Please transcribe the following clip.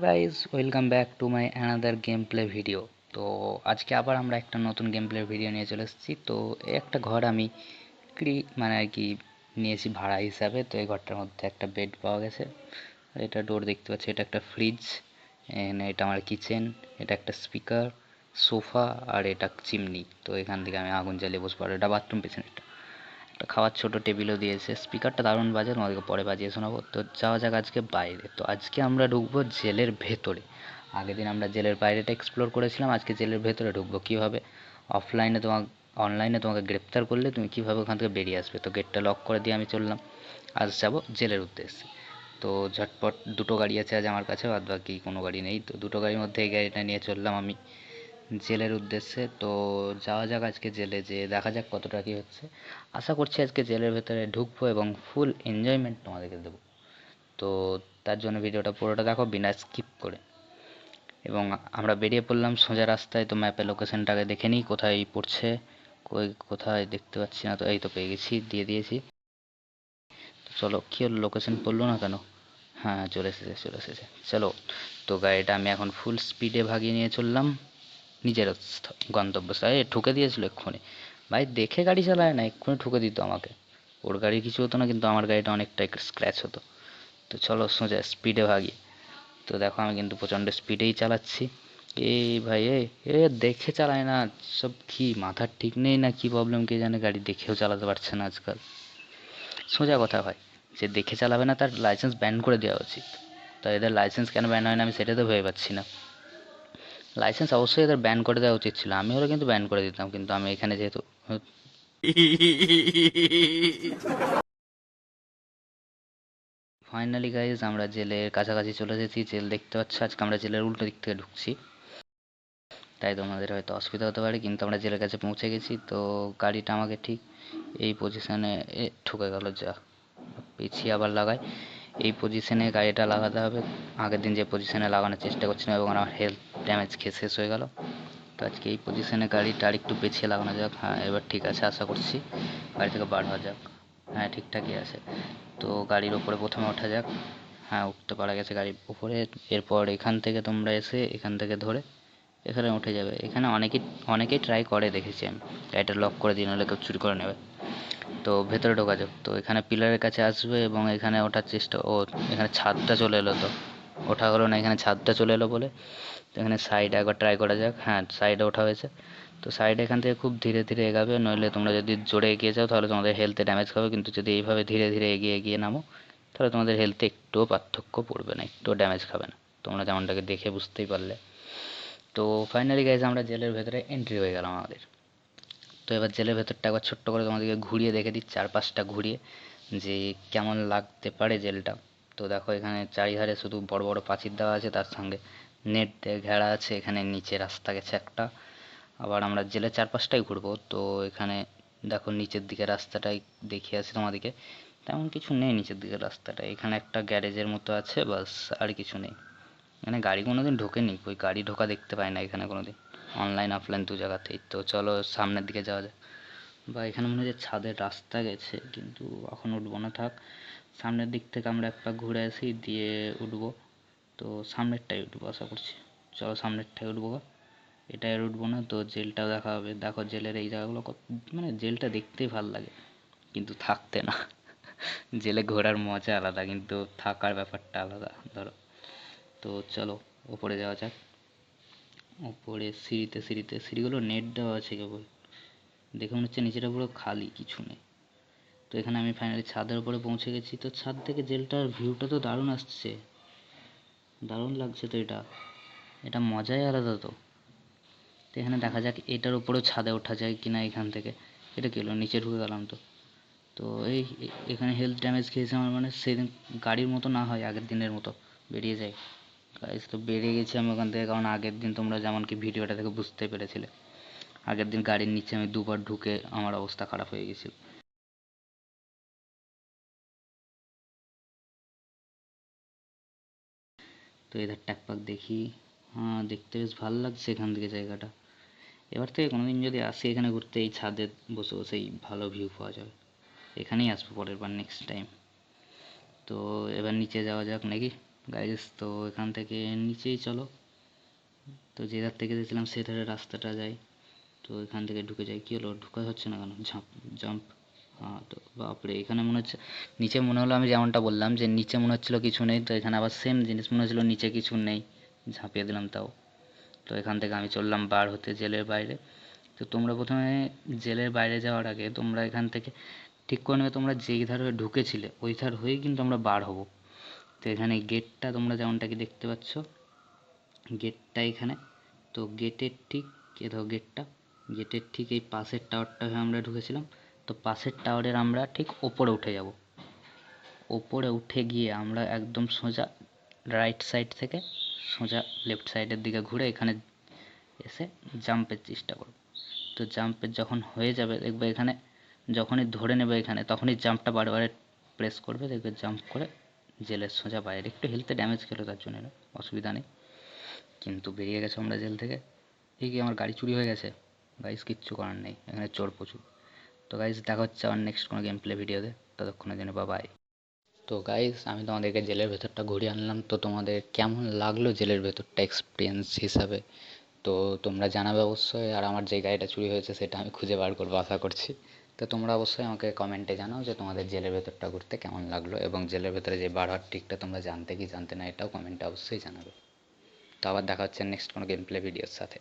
Guys, welcome back to my another game play video. তো আজকে আবার আমরা একটা নতুন গেম প্লে ভিডিও নিয়ে চলে এসেছি। তো এই একটা ঘর আমি মানে আর কি নিয়েছি ভাড়া হিসাবে। তো এই ঘরটার মধ্যে একটা বেড পাওয়া গেছে, আর এটা ডোর দেখতে পাচ্ছি, এটা একটা ফ্রিজ, এটা আমার কিচেন, এটা একটা স্পিকার, সোফা, আর এটা চিমনি। তো এখান থেকে আমি আগুন জ্বালিয়ে বসবো। আর এটা বাথরুম পেছনে একটা খাওয়ার ছোট টেবিলও দিয়েছে। স্পিকারটা দারুণ বাজে, তোমাদেরকে পরে বাজিয়ে শোনাবো। তো যাওয়া যাক আজকে বাইরে। তো আজকে আমরা ঢুকবো জেলের ভেতরে। আগের দিন আমরা জেলের বাইরেটা এক্সপ্লোর করেছিলাম, আজকে জেলের ভেতরে ঢুকবো। কীভাবে অনলাইনে তোমাকে গ্রেপ্তার করলে তুমি কীভাবে ওখান থেকে বেরিয়ে আসবে। তো গেটটা লক করে দিয়ে আমি চললাম। আজ যাবো জেলের উদ্দেশ্যে। তো ঝটপট দুটো গাড়ি আছে আজ আমার কাছে, বাদ বাকি কোনো গাড়ি নেই। তো দুটো গাড়ির মধ্যে এই গাড়িটা নিয়ে চললাম আমি জেলের উদ্দেশ্যে। তো যাওয়া যাক আজকে জেলে, যেয়ে দেখা যাক কতটা কী হচ্ছে। আশা করছি আজকে জেলের ভেতরে ঢুকবো এবং ফুল এনজয়মেন্ট তোমাদেরকে দেবো। তো তার জন্য ভিডিওটা পুরোটা দেখো বিনা স্কিপ করে। এবং আমরা বেরিয়ে পড়লাম সোজা রাস্তায়। তো ম্যাপে লোকেশনটাকে দেখে নিই কোথায় পড়ছে, কোথায় দেখতে পাচ্ছি না। তো এই তো পেয়ে গেছি, দিয়ে দিয়েছি। তো চলো, কী হলো, লোকেশন পড়লো না কেন? হ্যাঁ, চলে এসেছে চলো। তো গাড়িটা আমি এখন ফুল স্পিডে ভাগিয়ে নিয়ে চললাম নিজের গন্তব্যস্থলে। ঠুকে দিয়েছিল এক্ষুনি। ভাই দেখে গাড়ি চালায় না, এক্ষুনি ঠুকে দিত আমাকে। ওর গাড়ি কিছু হতো না, কিন্তু আমার গাড়িটা অনেকটা স্ক্র্যাচ হতো। তো চলো সোজা স্পিডে ভাগি। তো দেখো আমি কিন্তু প্রচণ্ড স্পিডেই চালাচ্ছি। এই ভাই, এ দেখে চালায় না। সব কি মাথার ঠিক নেই না কি প্রবলেম কে জানে, গাড়ি দেখেও চালাতে পারছে না আজকাল। সোজা কথা ভাই, যে দেখে চালাবে না তার লাইসেন্স ব্যান করে দেওয়া উচিত। তো এদের লাইসেন্স কেন ব্যান হয় না আমি সেটা তো ভেবে পাচ্ছি না। লাইসেন্স অবশ্যই এদের ব্যান করে দেওয়া উচিত ছিল, আমি হলে কিন্তু ব্যান করে দিতাম, কিন্তু আমি এখানে যেহেতু ফাইনালি গাইজ আমরা জেলের কাছাকাছি চলে এসেছি। জেল দেখতে পাচ্ছ, আজকে আমরা জেলের উল্টো দিক থেকে ঢুকছি, তাই তোমাদের হয়তো অসুবিধা হতে পারে, কিন্তু আমরা জেলের কাছে পৌঁছে গেছি। তো গাড়িটা আমাকে ঠিক এই পজিশানে ঠুকে গেল, যা পিছিয়ে আবার লাগাই। এই পজিশানে গাড়িটা লাগাতে হবে, আগের দিন যে পজিশানে লাগানোর চেষ্টা করছিলাম এবং আমার হেলথ ড্যামেজ খেয়ে শেষ হয়ে গেল। তো আজকে এই পজিশানে গাড়িটা আর একটু পেছিয়ে লাগানো যাক। হ্যাঁ, এবার ঠিক আছে, আশা করছি। গাড়ি থেকে বার হওয়া যাক। হ্যাঁ, ঠিকঠাকই আছে। তো গাড়ির ওপরে প্রথমে ওঠা যাক। হ্যাঁ, উঠতে পারা গেছে গাড়ির উপরে। এরপর এখান থেকে তোমরা এসে এখান থেকে ধরে এখানে উঠে যাবে। এখানে অনেকেই ট্রাই করে দেখেছি আমি, গাড়িটা লক করে দিই, নাহলে কেউ চুরি করে নেবে। তো ভেতরে ঢোকা যাক। তো এখানে পিলারের কাছে আসবে এবং এখানে ওঠার চেষ্টা, এখানে ছাদটা চলে এলো। তো ওঠা হলো না, এখানে ছাদটা চলে এলো বলে। তো এখানে সাইডে একবার ট্রাই করা যাক। হ্যাঁ, সাইডে ওঠা হয়েছে। তো সাইডে এখান থেকে খুব ধীরে ধীরে এগাবে, নইলে তোমরা যদি জোরে এগিয়ে যাও তাহলে তোমাদের হেলথে ড্যামেজ খাবে। কিন্তু যদি এইভাবে ধীরে ধীরে এগিয়ে এগিয়ে নামো তাহলে তোমাদের হেলথে একটুও পার্থক্য পড়বে না, একটুও ড্যামেজ খাবে না। তোমরা যেমনটাকে দেখে বুঝতেই পারলে। তো ফাইনালি গাইজ আমরা জেলের ভেতরে এন্ট্রি হয়ে গেলাম আমাদের। তো এবার জেলের ভেতরটা একবার ছোট্ট করে তোমাদেরকে ঘুরিয়ে দেখে দিই, চারপাশটা ঘুরিয়ে, যে কেমন লাগতে পারে জেলটা। তো দেখো এখানে চারিধারে শুধু বড় বড় প্রাচীর দেওয়া আছে, তার সঙ্গে নেট দিয়ে ঘেরা আছে। এখানে নিচে রাস্তা গেছে একটা। আবার আমরা জেলের চারপাশটাই ঘুরবো। তো এখানে দেখো নিচের দিকে রাস্তাটাই দেখিয়ে আসি তোমাদেরকে। তেমন কিছু নেই নিচের দিকের রাস্তাটা, এখানে একটা গ্যারেজের মতো আছে, বাস, আর কিছু নেই। এখানে গাড়ি কোনোদিন ঢোকেনি, কই গাড়ি ঢোকা দেখতে পাই না এখানে কোনোদিন, অনলাইন অফলাইন দু জায়গাতেই। তো চলো সামনের দিকে যাওয়া যাক। বা এখানে মনে হচ্ছে ছাদের রাস্তা গেছে, কিন্তু এখন উঠবো না, থাক। সামনের দিক থেকে আমরা এক পাক ঘুরে আসি, দিয়ে উঠবো। তো সামনেরটাই উঠবো আশা করছি। চলো সামনেরটাই উঠবো, এটাই আর উঠবো না। তো জেলটাও দেখা হবে। দেখো জেলের এই জায়গাগুলো মানে জেলটা দেখতেই ভাল লাগে, কিন্তু থাকতে না। জেলে ঘোরার মজা আলাদা, কিন্তু থাকার ব্যাপারটা আলাদা ধরো। তো চলো ওপরে যাওয়া যাক। ওপরে সিঁড়িগুলো নেট দেওয়া আছে কেবল, দেখে মনে হচ্ছে নিচেটা পুরো খালি, কিছু নেই। তো এখানে আমি ফাইনালি ছাদের উপরে পৌঁছে গেছি। তো ছাদ থেকে জেলটার ভিউটা তো দারুণ আসছে, দারুণ লাগছে। তো এটা এটা মজাই আলাদা। তো তো এখানে দেখা যাক এটার উপরেও ছাদে ওঠা যায় কি না এখান থেকে। এটা কি হলো, নিচে ঢুকে গেলাম। তো তো এখানে হেলথ ড্যামেজ খেয়েছে আমার, মানে সেদিন গাড়ির মতো না হয় আগের দিনের মতো বেরিয়ে যায়। গাইস, তো বেরিয়ে গেছি আমি ওখান থেকে, কারণ আগের দিন তোমরা যেমন কি ভিডিওটা থেকে বুঝতে পেরেছিলে, আগের দিন গাড়ির নিচে আমি দুবার ঢুকে আমার অবস্থা খারাপ হয়ে গেছিল। তো এধারটা এক পাক দেখি। হ্যাঁ, দেখতে বেশ ভালো লাগছে এখান থেকে জায়গাটা। এবার থেকে কোনোদিন যদি আসি এখানে ঘুরতে, এই ছাদে বসে বসেই ভালো ভিউ পাওয়া যাবে। এখানেই আসবো পরের বার, নেক্সট টাইম। তো এবার নিচে যাওয়া যাক নাকি। গাইস তো এখান থেকে নিচেই চলো, তো যে ধার থেকে গেছিলাম সে ধারে রাস্তাটা যায়, তো এখান থেকে ঢুকে যাই। কী হলো, ঢুকা হচ্ছে না কেন? জাম্প। হ্যাঁ, তো বাপরে, এখানে মনে হচ্ছে নিচে, মনে হলো আমি যেমনটা বললাম যে নিচে মনে হচ্ছিলো কিছু নেই, তো এখানে আবার সেম জিনিস মনে হচ্ছিলো নিচে কিছু নেই, ঝাঁপিয়ে দিলাম তাও। তো এখান থেকে আমি চললাম বার হতে জেলের বাইরে। তো তোমরা প্রথমে জেলের বাইরে যাওয়ার আগে তোমরা এখান থেকে ঠিক করে নেবে তোমরা যেই ধার হয়ে ঢুকেছিলে ওই ধার হয়েই কিন্তু আমরা বার হব। তো এখানে গেটটা তোমরা যেমনটা কি দেখতে পাচ্ছ, গেটটা এখানে। তো গেটের ঠিক, এ ধরো গেটটা, গেটের ঠিক এই পাশের টাওয়ারটা হয়ে আমরা ঢুকেছিলাম। তো পাশের টাওয়ারের আমরা ঠিক ওপরে উঠে যাব। ওপরে উঠে গিয়ে আমরা একদম সোজা রাইট সাইড থেকে সোজা লেফট সাইডের দিকে ঘুরে এখানে এসে জাম্পের চেষ্টা করব। তো জাম্পের যখন হয়ে যাবে দেখবে এখানে, যখনই ধরে নেবে এখানে তখনই জাম্পটা বারবার প্রেস করবে, দেখবে জাম্প করে জেলের সোজা বাইরে। একটু হেলথে ড্যামেজ খেলো তার জন্য, অসুবিধা নেই, কিন্তু বেরিয়ে গেছে আমরা জেল থেকে। এই কি, আমার গাড়ি চুরি হয়ে গেছে গাইস, কিচ্ছু করার নেই, এখানে চোর প্রচুর। তো গাইস দেখা হচ্ছে আমার নেক্সট কোনো গেম প্লে ভিডিওতে, ততক্ষণের জন্য বাই। তো গাইস আমি তোমাদেরকে জেলের ভেতরটা ঘুরিয়ে আনলাম, তো তোমাদের কেমন লাগলো জেলের ভেতরটা এক্সপিরিয়েন্স হিসাবে তো তোমরা জানাবে অবশ্যই। আর আমার যে গাড়িটা চুরি হয়েছে সেটা আমি খুঁজে বার করবো আশা করছি। তো তোমরা অবশ্যই আমাকে কমেন্টে জানাও যে তোমাদের জেলের ভেতরটা ঘুরতে কেমন লাগলো, এবং জেলের ভেতরে যে বার হওয়ার ট্রিকটা তোমরা জানতে কি জানতে না এটাও কমেন্টে অবশ্যই জানাবে। তো আবার দেখা হচ্ছে নেক্সট কোনো গেম প্লে ভিডিওর সাথে।